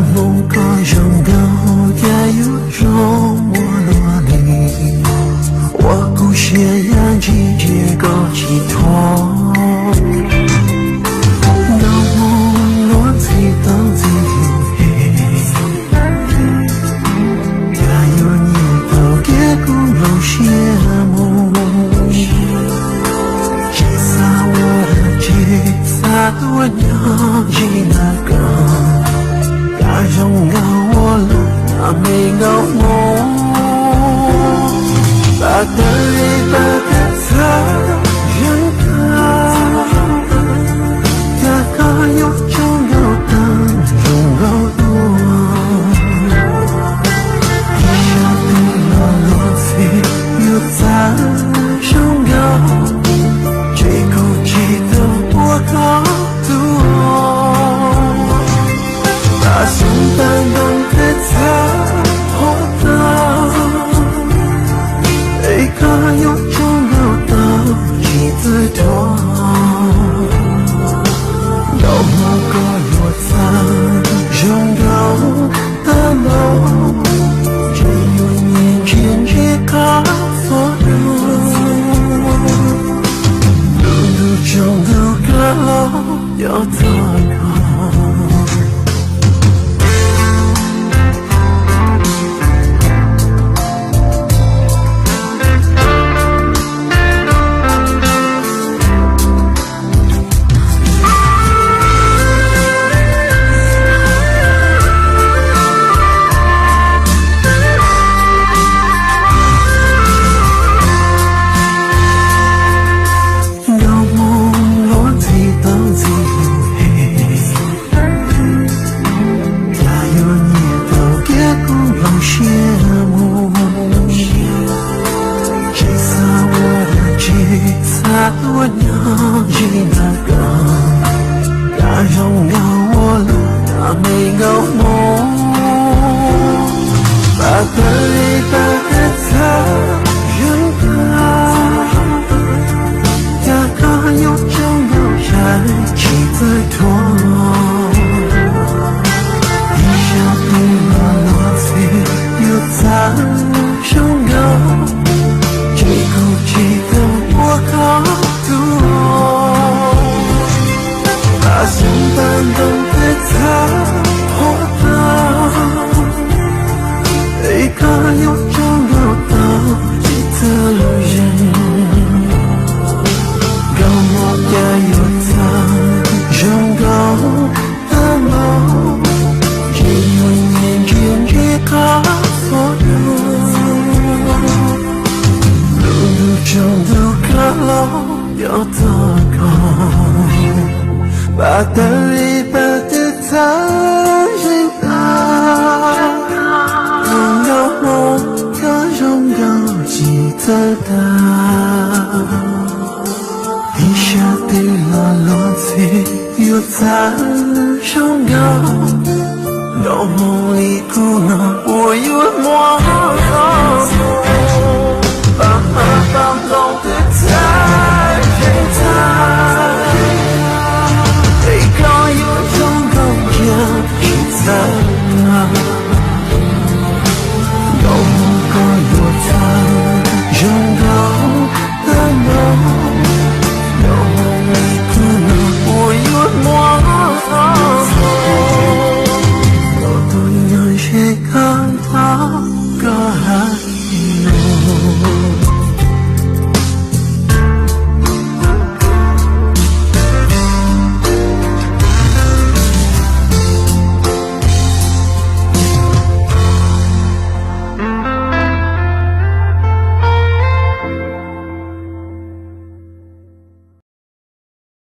梦个拥有也有种我落里，我故血眼睛这个寄托。那梦落最等最也有你都给古老羡慕。其实我的其实我娘记那个。让我了没有梦，把的泪把的擦人家，呀个有种有的容肉多，一下对了落水又在上高，这口气的我高度。送单等的他活到，一个有种有的几次多，有某个落在拥有的梦，只有年轻这个所有，路中的个路有多高。我娘记那个，呀荣耀我了那没有梦，把的泪把的擦人家，呀个有种有爱气在拖，一下对了落水又在上高，这口气的我高。把心般等的他活到，一个有种有道理的人，让我也有他拥有的梦，只有年轻这个所有，路中的个路有多高。把的一把的他人啊，拥有梦的拥有记得的，一下对了落水又在上高，到梦里哭呢，我有梦。